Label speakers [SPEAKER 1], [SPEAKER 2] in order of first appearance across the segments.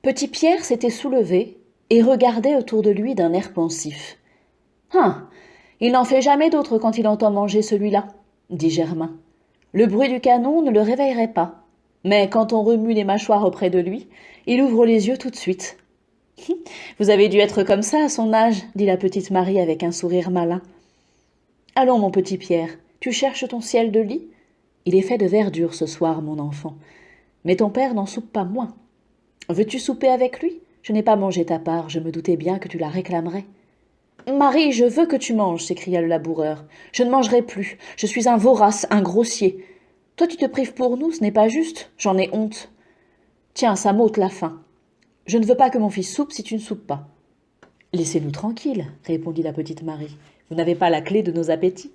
[SPEAKER 1] Petit Pierre s'était soulevé et regardait autour de lui d'un air pensif. « Hein, il n'en fait jamais d'autre quand il entend manger celui-là, » dit Germain. Le bruit du canon ne le réveillerait pas, mais quand on remue les mâchoires auprès de lui, il ouvre les yeux tout de suite. « Vous avez dû être comme ça à son âge, » dit la petite Marie avec un sourire malin. « Allons, mon petit Pierre, tu cherches ton ciel de lit ? Il est fait de verdure ce soir, mon enfant. Mais ton père n'en soupe pas moins. Veux-tu souper avec lui ? Je n'ai pas mangé ta part, je me doutais bien que tu la réclamerais. »« Marie, je veux que tu manges, » s'écria le laboureur. « Je ne mangerai plus, je suis un vorace, un grossier. Toi tu te prives pour nous, ce n'est pas juste, j'en ai honte. Tiens, ça m'ôte la faim. Je ne veux pas que mon fils soupe si tu ne soupes pas. »« Laissez-nous tranquilles, » répondit la petite Marie. « Vous n'avez pas la clé de nos appétits.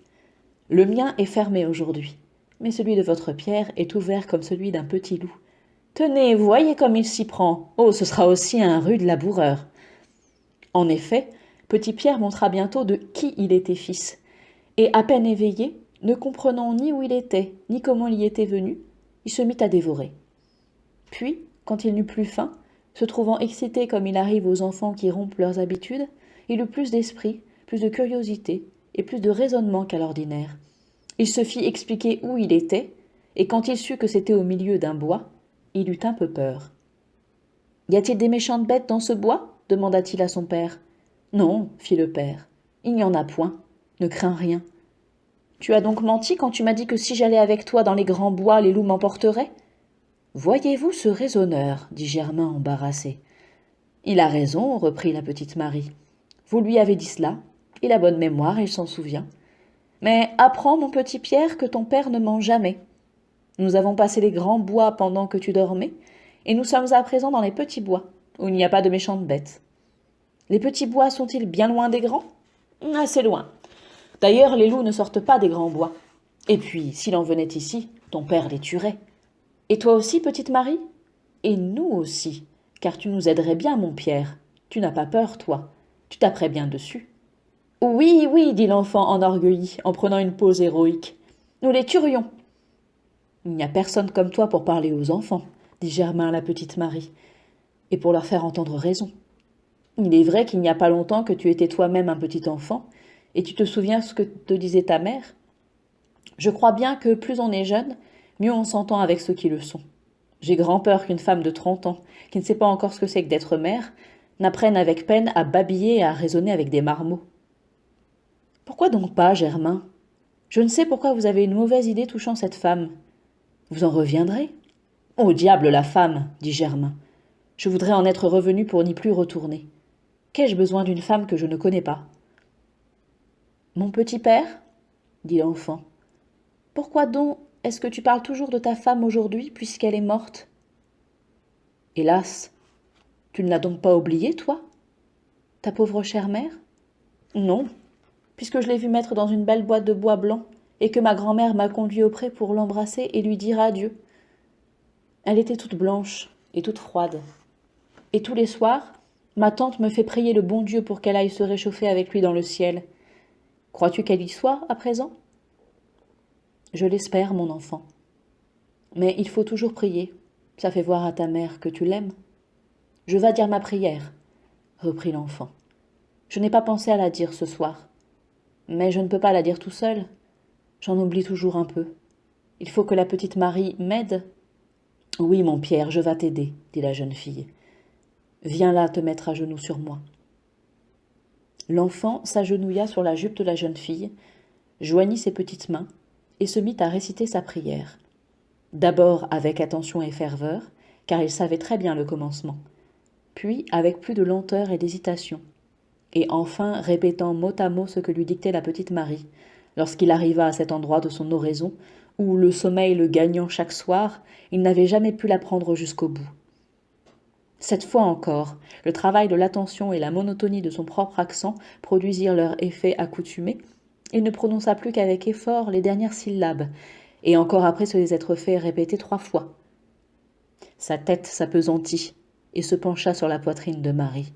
[SPEAKER 1] Le mien est fermé aujourd'hui, mais celui de votre Pierre est ouvert comme celui d'un petit loup. Tenez, voyez comme il s'y prend. Oh, ce sera aussi un rude laboureur. » En effet, petit Pierre montra bientôt de qui il était fils, et à peine éveillé, ne comprenant ni où il était, ni comment il y était venu, il se mit à dévorer. Puis, quand il n'eut plus faim, se trouvant excité comme il arrive aux enfants qui rompent leurs habitudes, il eut plus d'esprit, plus de curiosité et plus de raisonnement qu'à l'ordinaire. Il se fit expliquer où il était, et quand il sut que c'était au milieu d'un bois, il eut un peu peur. « Y a-t-il des méchantes bêtes dans ce bois ? Demanda-t-il à son père. « Non, fit le père, il n'y en a point. Ne crains rien. Tu as donc menti quand tu m'as dit que si j'allais avec toi dans les grands bois, les loups m'emporteraient ? » Voyez-vous ce raisonneur, dit Germain embarrassé. Il a raison, reprit la petite Marie. Vous lui avez dit cela, il a bonne mémoire, il s'en souvient. Mais apprends, mon petit Pierre, que ton père ne ment jamais. Nous avons passé les grands bois pendant que tu dormais, et nous sommes à présent dans les petits bois, où il n'y a pas de méchantes bêtes. Les petits bois sont-ils bien loin des grands ? Assez loin. D'ailleurs, les loups ne sortent pas des grands bois. Et puis, s'il en venait ici, ton père les tuerait. Et toi aussi, petite Marie ? Et nous aussi, car tu nous aiderais bien, mon Pierre. Tu n'as pas peur, toi. Tu taperais bien dessus. Oui, oui, dit l'enfant enorgueilli, en prenant une pose héroïque. Nous les tuerions. Il n'y a personne comme toi pour parler aux enfants, dit Germain à la petite Marie, et pour leur faire entendre raison. Il est vrai qu'il n'y a pas longtemps que tu étais toi-même un petit enfant, et tu te souviens ce que te disait ta mère ? Je crois bien que plus on est jeune, mieux on s'entend avec ceux qui le sont. J'ai grand peur qu'une femme de 30 ans, qui ne sait pas encore ce que c'est que d'être mère, n'apprenne avec peine à babiller et à raisonner avec des marmots. Pourquoi donc pas, Germain ? Je ne sais pourquoi vous avez une mauvaise idée touchant cette femme. Vous en reviendrez ? Au diable la femme, dit Germain. Je voudrais en être revenu pour n'y plus retourner. Qu'ai-je besoin d'une femme que je ne connais pas ? Mon petit père, dit l'enfant, pourquoi donc est-ce que tu parles toujours de ta femme aujourd'hui puisqu'elle est morte ? Hélas, tu ne l'as donc pas oubliée, toi ? Ta pauvre chère mère ? Non, puisque je l'ai vue mettre dans une belle boîte de bois blanc et que ma grand-mère m'a conduit auprès pour l'embrasser et lui dire adieu. Elle était toute blanche et toute froide. Et tous les soirs, ma tante me fait prier le bon Dieu pour qu'elle aille se réchauffer avec lui dans le ciel. Crois-tu qu'elle y soit, à présent ? Je l'espère, mon enfant. Mais il faut toujours prier. Ça fait voir à ta mère que tu l'aimes. Je vas dire ma prière, reprit l'enfant. Je n'ai pas pensé à la dire ce soir. Mais je ne peux pas la dire tout seul. J'en oublie toujours un peu. Il faut que la petite Marie m'aide. Oui, mon Pierre, je vas t'aider, dit la jeune fille. Viens là te mettre à genoux sur moi. L'enfant s'agenouilla sur la jupe de la jeune fille, joignit ses petites mains et se mit à réciter sa prière. D'abord avec attention et ferveur, car il savait très bien le commencement, puis avec plus de lenteur et d'hésitation, et enfin répétant mot à mot ce que lui dictait la petite Marie, lorsqu'il arriva à cet endroit de son oraison où, le sommeil le gagnant chaque soir, il n'avait jamais pu la prendre jusqu'au bout. Cette fois encore, le travail de l'attention et la monotonie de son propre accent produisirent leur effet accoutumé. Il ne prononça plus qu'avec effort les dernières syllabes, et encore après se les être fait répéter 3 fois. Sa tête s'appesantit et se pencha sur la poitrine de Marie.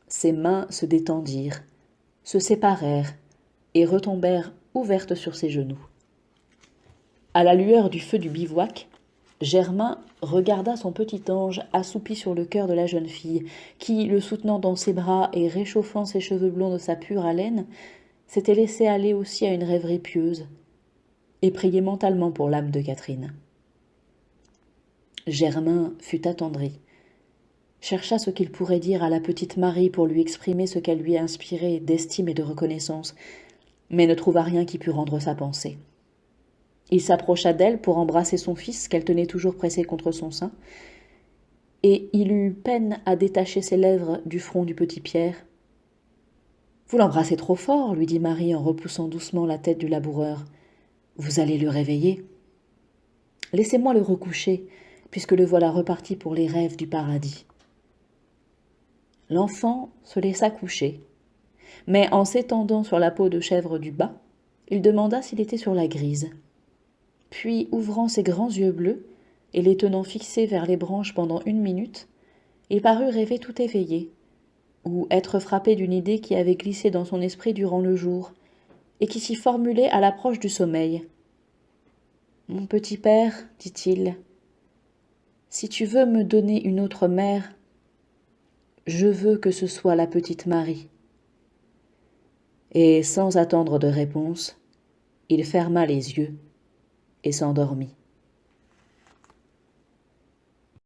[SPEAKER 1] Ses mains se détendirent, se séparèrent et retombèrent ouvertes sur ses genoux. À la lueur du feu du bivouac, Germain regarda son petit ange assoupi sur le cœur de la jeune fille, qui, le soutenant dans ses bras et réchauffant ses cheveux blonds de sa pure haleine, s'était laissé aller aussi à une rêverie pieuse, et priait mentalement pour l'âme de Catherine. Germain fut attendri, chercha ce qu'il pourrait dire à la petite Marie pour lui exprimer ce qu'elle lui inspirait d'estime et de reconnaissance, mais ne trouva rien qui pût rendre sa pensée. Il s'approcha d'elle pour embrasser son fils qu'elle tenait toujours pressé contre son sein, et il eut peine à détacher ses lèvres du front du petit Pierre. « Vous l'embrassez trop fort, lui dit Marie en repoussant doucement la tête du laboureur. Vous allez le réveiller. Laissez-moi le recoucher, puisque le voilà reparti pour les rêves du paradis. » L'enfant se laissa coucher, mais en s'étendant sur la peau de chèvre du bas, il demanda s'il était sur la grise. Puis, ouvrant ses grands yeux bleus et les tenant fixés vers les branches pendant 1 minute, il parut rêver tout éveillé, ou être frappé d'une idée qui avait glissé dans son esprit durant le jour, et qui s'y formulait à l'approche du sommeil. « Mon petit père, dit-il, si tu veux me donner une autre mère, je veux que ce soit la petite Marie. » Et sans attendre de réponse, il ferma les yeux et s'endormit.